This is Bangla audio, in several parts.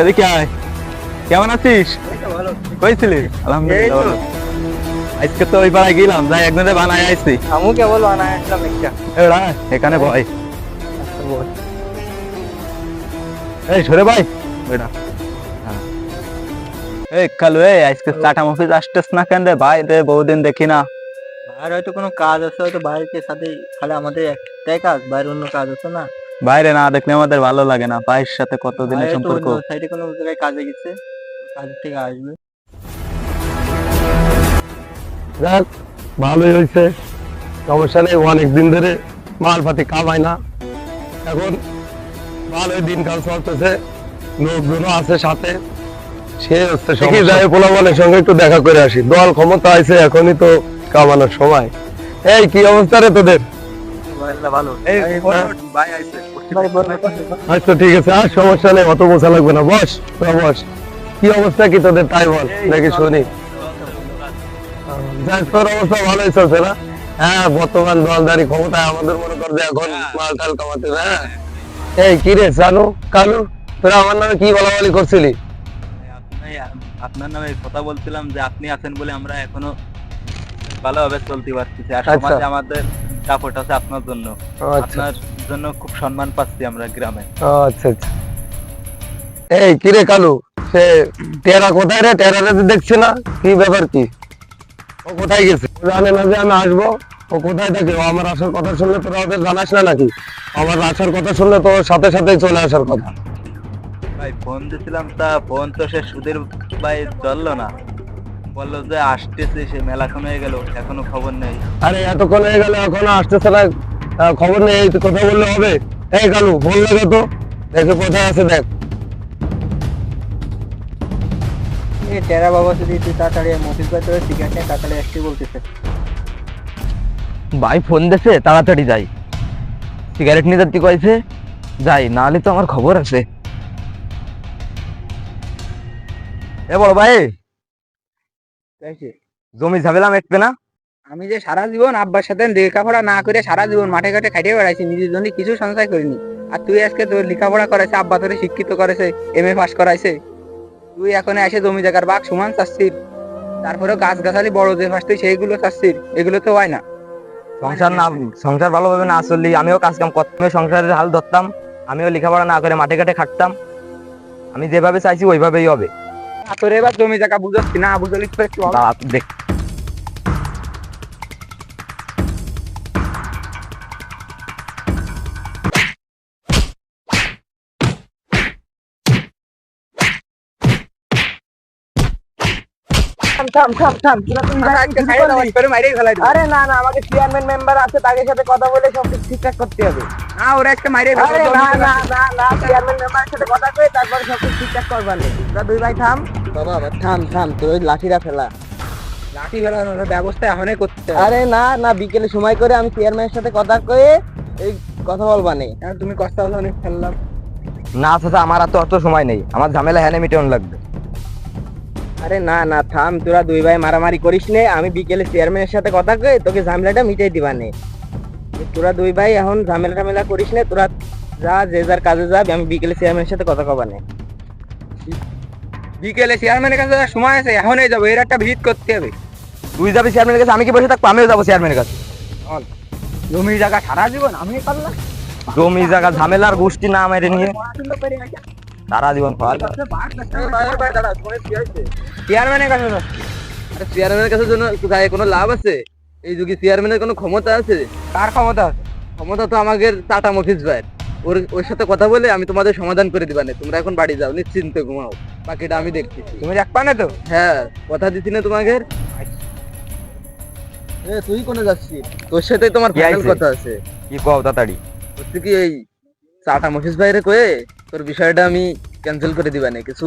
এদিকে আয়। কেমন আছিস? কই ছিলি? আলহামদুলিল্লাহ ভালো। আজকে তো ওই পাড়ায় গেলাম, যাই একদিনে বানায় আইছি। আমু কেবল বানায় আসলাম একটা। এরা এখানে ভয়। এই সরে ভাই বেটা। এই কালু আজকে চাটা মফিজ আসতেছ না কেন রে ভাই? রে বহুদিন দেখি না। বাইরে হয়তো কোনো কাজ আছে, হয়তো বাইরের সাথে খালি আমাদের একটাই কাজ, বাইরে অন্য কাজ আছে না। বাইরে না দেখলে আমাদের ভালো লাগে না। ভাইয়ের সাথে কতদিনের বাইরে তো সম্পর্ক। অন্য সাইডে কোনো জায়গায় কাজে গেছে, কাজের থেকে আসবে। যাক ভালোই হয়েছে, সমস্যা নেই। অনেকদিন ধরে মালপাতি কামাই না, এখন ভালোই দিনকাল চলতেছে, লোকজনও আছে সাথে। সে হচ্ছে যাই পোলাপানের সঙ্গে একটু দেখা করে আসি। দল ক্ষমতা আছে, এখনই তো কামানোর সময়। এই কি অবস্থা রে তোদের? ভালো। আচ্ছা ঠিক আছে, আর সমস্যা নেই, অত বোঝা লাগবে না। বস তোরা বস। কি অবস্থা কি তোদের তাই বল, নাকি শুনি। যাক তোর অবস্থা ভালোই চলছে না? হ্যাঁ, বর্তমান দলদারি ক্ষমতায় আমাদের মনে কর যে এখন মাল টাল কামাতে। হ্যাঁ এই কি রে জানু কালু, তোরা আমার নামে কি বলাবলি করছিলি? আপনার নামে কথা বলছিলাম যে আপনি আছেন বলে আমরা এখনো ভালোভাবে চলতে পারতেছি। আর আচ্ছা। সমাজে আমাদের সাপোর্ট আছে আপনার জন্য। আচ্ছা আপনার জন্য খুব সম্মান পাচ্ছি আমরা গ্রামে। আচ্ছা আচ্ছা। এই কি রে কালু, সে টেরা কোথায় রে? টেরারে তো দেখছি না, কি ব্যাপার কি? ও কোথায় গেছে? জানে না যে আমি আসবো? ও কোথায় থাকে? ও আমার আসার কথা শুনলে তোরা ওদের জানাস না নাকি? আমার আসার কথা শুনলে তো সাথে সাথেই চলে আসার কথা। ভাই ফোন দিছিলাম, তা ফোন তো সে সুধীর ভাই ধরলো না। বললো যে আসতেছে, সে মেলাক্ষণ হয়ে গেল, এখনো খবর নেই। আরে এতক্ষণ হয়ে গেল এখনো আসতেছে না, খবর নেই, এই তো কথা বললে হবে? এই কালু ফোন লাগে তো, দেখে কোথায় আছে দেখ। এই টেরা বাবা যদি তুই তাড়াতাড়ি মফিজ ভাই তোর সিগারেট নিয়ে তাড়াতাড়ি আসতে বলতেছে। ভাই ফোন দিছে, তাড়াতাড়ি যাই। সিগারেট নিয়ে যাচ্ছি কয়েছে, যাই, নাহলে তো আমার খবর আছে। এ বড় ভাই, জমি ঝামেলা মেটবে না? আমি যে সারা জীবন আব্বার সাথে লেখাপড়া না করে সারা জীবন মাঠে ঘাটে খাটিয়ে বেড়াইছি, নিজের জন্য কিছু সঞ্চয় করিনি। আর তুই আজকে তোর লেখাপড়া করাইছে, আব্বা তোরে শিক্ষিত করেছে, MA পাস করাইছে, তুই এখন এসে জমি জায়গার বাঘ সমান চাচ্ছিস। তারপরেও গাছ গাছালি বড় যে ফাস তুই সেইগুলো চাচ্ছিস, এগুলো তো হয় না। সংসার না, সংসার ভালোভাবে না চললি আমিও কাজ কাম করতাম, সংসারের হাল ধরতাম। আমিও লেখাপড়া না করে মাঠে ঘাটে খাটতাম। আমি যেভাবে চাইছি ওইভাবেই হবে। তোর এবার জমি জায়গা বুঝাচ্ছি না, বুঝলি তো একটু হবে। দেখ আরে না না, আমাকে চেয়ারম্যান মেম্বার আছে, তাদের সাথে কথা বলে সবকিছু ঠিকঠাক করতে হবে। না ওরা একটা মাইরে আরে না না না না, চেয়ারম্যান মেম্বারের সাথে কথা কই তারপরে সবকিছু ঠিকঠাক করবানে। তোরা দুই ভাই থাম। বাবা থাম থাম, তোর ওই লাঠিটা ফেলা। লাঠি ফেলানোর ব্যবস্থা এখনই করতে হবে। আরে না না, বিকেলে সময় করে আমি চেয়ারম্যানের সাথে কথা কয়ে এই কথা বলবানে। তুমি কষ্ট অনেক ফেললাম। না চাচা, আমার আর তো অত সময় নেই, আমার ঝামেলা হ্যানে মিটানো লাগবে। আরে না না থাম, তোরা দুই ভাই মারামারি করিস নে, আমি বিকেলে চেয়ারম্যানের সাথে কথা কই তোকে ঝামেলাটা মিটাই দিবানে। তোরা দুই ভাই এখন ঝামেলা টামেলা করিস নে, তোরা যা যে যার কাজে যাবি, আমি বিকেলে চেয়ারম্যানের সাথে কথা কবানে। বিকেলে চেয়ারম্যানের কাছে সময় আছে, এখনই যাবো, এর একটা ভিজিট করতে হবে। তুই যাবি চেয়ারম্যানের কাছে, আমি কি বসে থাকবো? আমিও যাবো চেয়ারম্যানের কাছে। জমি জায়গা সারা জীবন আমি পারলাম, জমি জায়গা ঝামেলার গোষ্ঠী না মেরে নিয়ে সারা জীবন পাওয়া চেয়ারম্যানের কাছে আরে চেয়ারম্যানের কাছে জন্য যায় কোনো লাভ আছে? এই যুগে চেয়ারম্যানের কোনো ক্ষমতা আছে? কার ক্ষমতা আছে? ক্ষমতা তো আমাদের টাটা মফিজ ভাই। ওর সাথে কথা বলে আমি তোমাদের সমাধান করে দিবা না। তোমরা এখন বাড়ি যাও, নিশ্চিন্তে ঘুমাও, বাকিটা আমি দেখছি। তুমি রাখবা না তো? হ্যাঁ, কথা দিছি না তোমাকে। তুই কোনে যাচ্ছিস? তোর সাথে তোমার ফাইনাল কথা আছে। কি কও তাড়াতাড়ি? হচ্ছে কি, এই টাটা মফিজ ভাইরে কয়ে তোর বিষয়টা আমি ক্যান্সেল করে দিবা না। কিছু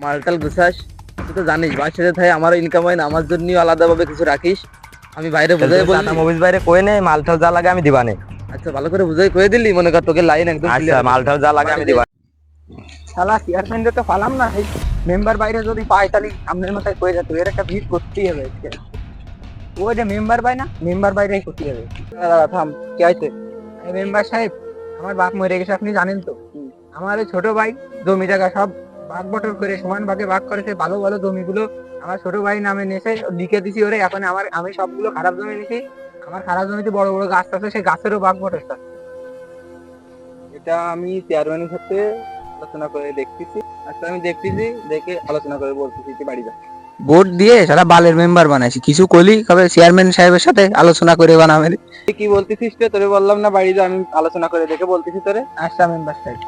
মালটাল গুছাস, তুই তো জানিস বাসায় থাই আমার ইনকাম হয় না, আমার জন্য আলাদাভাবে কিছু রাখিস। আমি বাইরে বুঝাই বলি, টাটা মফিজ ভাইরে কয়ে নে, মালটাল যা লাগে আমি দিবা না। আচ্ছা, ভালো করে বুঝাই কয়ে দিলি, মনে কর তোকে লাইন একদম ক্লিয়ার। আচ্ছা, মালটাল যা লাগে আমি দিবা। শালা চেয়ারম্যানরে তো পালাম না, এই মেম্বার বাইরে যদি পায় তাহলে সামনের মাথায় কয়ে যেত, এর একটা ভিড় করতেই হবে। ওই যে মেম্বার ভাই না, মেম্বার বাইরেই করতে হবে। থাম, কি হয়েছে? মেম্বার সাহেব, আমার বাপ মরে গেছে, আপনি জানেন তো? আমার ওই ছোট ভাই জমি জায়গা সব ভাগ বটর করে সমান ভাগে ভাগ করেছে, ভালো ভালো জমিগুলো আমার ছোট ভাই নামে নিয়েছে, লিখে দিছি ওরে। এখন আমি সবগুলো খারাপ জমি নিছি, আমার খারাপ জমিতে বড় বড় গাছ আছে, সেই গাছেরও ভাগ বটর আছে। এটা আমি চেয়ারম্যানের সাথে আলোচনা করে দেখতেছি। আচ্ছা আমি দেখতেছি, দেখে আলোচনা করে বলতেছি তুই বাড়ি যা। ভোট দিয়ে সারা বালের মেম্বার বানাইছি, কিছু কলি কবে চেয়ারম্যান সাহেবের সাথে আলোচনা করে বানাবে। তুই কি বলতেছিস রে? তোরে বললাম না বাড়ি যা, আমি আলোচনা করে দেখে বলতেছি তোরে। আচ্ছা মেম্বার সাহেব।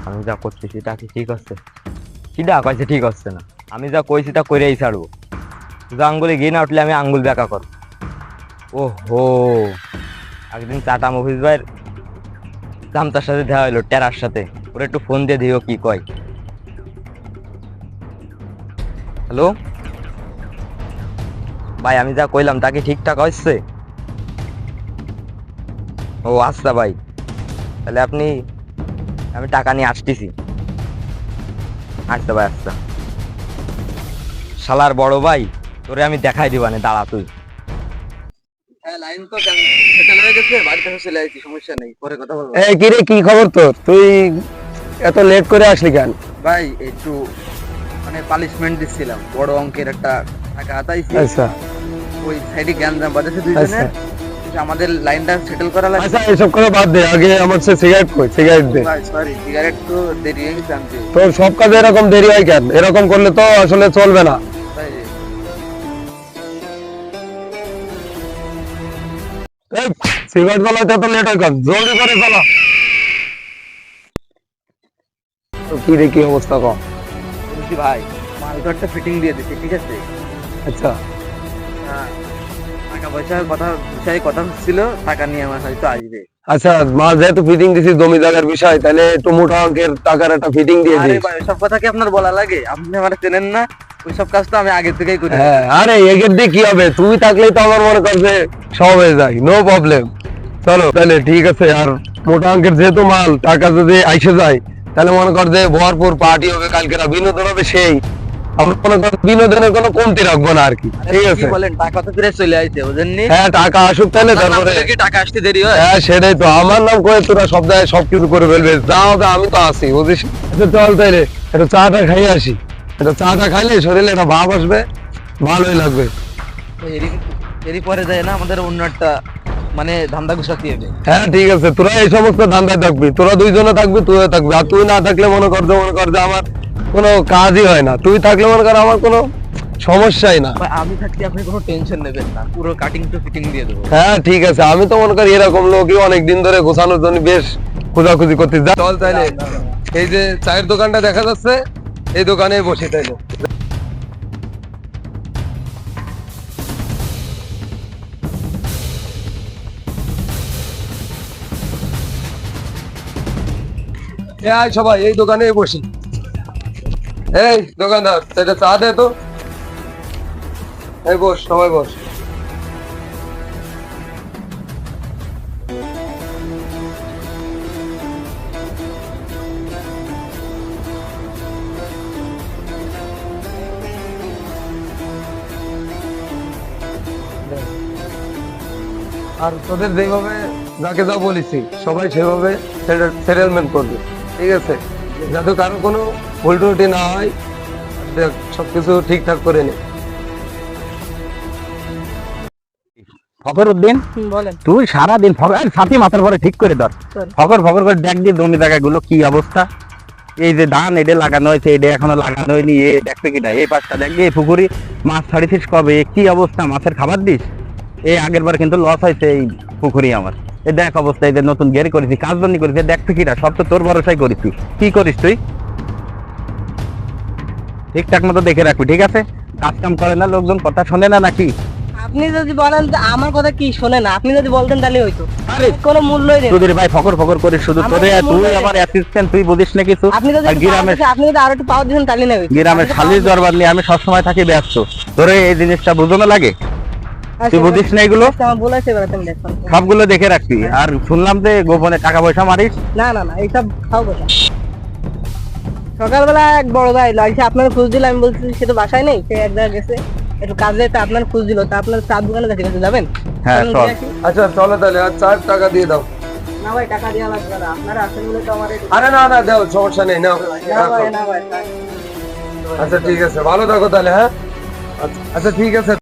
আমি যা করতেছি তা কি ঠিক হচ্ছে? কিডা কইছে ঠিক হচ্ছে না? আমি যা কইছি তা কইরেই ছাড়বো। শুধু আঙ্গুলে ঘি না উঠলে আমি আঙ্গুল বেঁকা করবো। ওহো, একদিন চাটা মফিজ ভাইয়ের জামতার সাথে দেখা হইলো, টেরার সাথে। ওরা একটু ফোন দিয়ে দিও কি কয়। হ্যালো ভাই, আমি যা কইলাম তা কি ঠিকঠাক হচ্ছে? ও আচ্ছা ভাই, তাহলে আমি টাকা নিয়ে আসতেছি। আচ্ছা ভাই, আচ্ছা। শালার বড় ভাই, তোরে আমি দেখাই দিবানে, দাঁড়া তুই। হ্যাঁ লাইন তো সেটেল হয়ে গেছে, বাড়িতে চলে আসছি, সমস্যা নেই, পরে কথা বলবো। এই কি রে, কি খবর তোর? তুই এত লেট করে আসলি কেন? ভাই একটু মানে পানিশমেন্ট দিচ্ছিলাম, বড় অঙ্কের একটা টাকা হাতাইছি। আচ্ছা ওই সাইডে জ্ঞানদাম বাজাচ্ছে দুইজনের, আমাদের লাইনটা সেটেল করা লাগবে। আচ্ছা, এসব কথা বাদ দে, আগে আমার সে সিগারেট কই, সিগারেট দে। ভাই সরি, সিগারেট তো দেরি হয়ে গেছে আনতে। তোর সব কাজে এরকম দেরি হয় কেন? এরকম করলে তো আসলে চলবে না। ভাই এই সিগারেট জ্বালাতে এত লেট হয় কেন? জলদি করে জ্বালা। তো কি রে, কি অবস্থা কম? বলছি ভাই, মালটারটা ফিটিং দিয়ে দিচ্ছি, ঠিক আছে? আচ্ছা হ্যাঁ, টাকা পয়সার কথা বিষয়ে কথা হচ্ছিল, টাকা নিয়ে আমার হয়তো আসবে। আচ্ছা, মা যেহেতু ফিটিং দিছি জমি জায়গার বিষয়, তাহলে একটু মোটা অঙ্কের টাকার একটা ফিটিং দিয়ে আরে দিস। ভাই, ওইসব কথা কি আপনার বলা লাগে? আপনি আমার চেনেন না, ওইসব কাজ তো আমি আগে থেকেই করি। হ্যাঁ, আরে এগের দিয়ে কি হবে? তুমি থাকলেই তো আমার মনে কর যে সব হয়ে যায়, নো প্রবলেম। চলো তাহলে ঠিক আছে। আর মোটা অঙ্কের যেহেতু মাল, টাকা যদি আইসে যায়, তাহলে মনে কর যে ভরপুর পার্টি হবে, কালকে বিনোদন হবে সেই। আমরা মনে কর বিনোদনের কোনো কমতি রাখবো না আর কি, ঠিক আছে? কি বলেন, টাকা তো ফিরে চলে আসছে, বুঝেননি? হ্যাঁ, টাকা আসুক তাহলে, তারপরে কি টাকা আসতে দেরি হয়? হ্যাঁ সেটাই তো, আমার নাম করে তোরা সব জায়গায় সবকিছু করে ফেলবে, যা হবে আমি তো আছি, বুঝিস? আচ্ছা চল তাইলে একটু চাটা খাইয়ে আসি। একটু চাটা খাইলে শরীরে একটা ভাব আসবে, ভালোই লাগবে। এরই পরে যায় না আমাদের অন্য একটা মানে ধান্দা গুছাতে হবে। হ্যাঁ ঠিক আছে, তোরা এই সমস্ত ধান্দায় থাকবি, তোরা দুইজনে থাকবি, তুইও থাকবি। আর তুই না থাকলে মনে কর যে আমার কোনো কাজই হয় না, তুই থাকলে মনে কর আমার কোনো সমস্যাই না। ভাই, আমি থাকতে আপনি কোনো টেনশন নেবেন না, পুরো কাটিং টু ফিটিং দিয়ে দেবো। হ্যাঁ ঠিক আছে, আমি তো মনে করি এরকম লোকই অনেকদিন ধরে গোছানোর জন্য বেশ খোঁজাখুঁজি করতে। চল তাইলে, এই যে চায়ের দোকানটা দেখা যাচ্ছে, এই দোকানে বসি তাইলে। এই সবাই এই দোকানে বসি। এই দোকানদার, সেটা চা দে তো। এই বস, সবাই বস। আর তোদের যেভাবে যাকে যা বলেছি সবাই সেভাবে সেটেলমেন্ট করবে, ঠিক আছে? যাতে কারো কোনো ভুল ত্রুটি না হয়, দেখ সবকিছু ঠিকঠাক করে নে। ফকরউদ্দিন, বলেন। তুই সারাদিন সাথী মাথার পরে ঠিক করে ধর, ফকর করে দেখ দিয়ে জমি জায়গাগুলো কি অবস্থা। এই যে ধান এটা লাগানো হয়েছে, এটা এখনো লাগানো হয়নি, এ দেখবে কিনা, এই পাশটা দেখবি, এই পুকুরি মাছ ছাড়িছিস কবে, কি অবস্থা, মাছের খাবার দিস? এই আগের বার কিন্তু লস হয়েছে এই পুকুরি আমার। এই দেখ অবস্থা, এই যে নতুন গেরি করেছি, কাজ বন্দি করেছি, দেখবে কিনা, সব তো তোর ভরসাই করেছি। কি করিস তুই? ঠিকঠাক মতো দেখে রাখবি, ঠিক আছে? কাজ কাম করে না লোকজন, কথা শোনে না নাকি? আপনি যদি বলেন যে আমার কথা কি শোনে না, আপনি যদি বলতেন তাহলে হইতো। আরে কোনো মূল্যই নেই। তোদের ভাই ফকর করিস শুধু, আমার তোরে কোনো তুই মূল্য আমার নেই। অ্যাসিস্ট্যান্ট, তুই বুঝিস না কিছু। আপনি যদি আর গ্রামের আপনি যদি আরো একটু পাওয়ার দিতেন তাহলে না হইতো। গ্রামের শালির দরবার নিয়ে আমি সবসময় থাকি ব্যস্ত, তোরে এই জিনিসটা বুঝানো লাগে, তুই বুঝিস না এগুলো? আমার বলেছে বেড়াতেন দেখুন। সবগুলো দেখে রাখবি। আর শুনলাম যে গোপনে টাকা পয়সা মারিস। না না না, এইসব খাও কথা। সকালবেলা এক বড় ভাই লাগছে, আপনার খোঁজ দিল, আমি বলছি সে তো বাসায় নেই, সে এক জায়গায় গেছে একটু কাজে, তা আপনার খোঁজ দিল, তা আপনার চার দোকানে কাছে যাবেন? হ্যাঁ চলুন চল। দিয়ে আসি। আচ্ছা চলো তাহলে, আর 4 টাকা দিয়ে দাও। না ভাই টাকা দেওয়া লাগবে না, আপনারা আসেন বলে তো আমার আরে না না দাও, সমস্যা নেই, নাও না ভাই না ভাই আচ্ছা ঠিক আছে, ভালো থাকো তাহলে, হ্যাঁ আচ্ছা ঠিক আছে।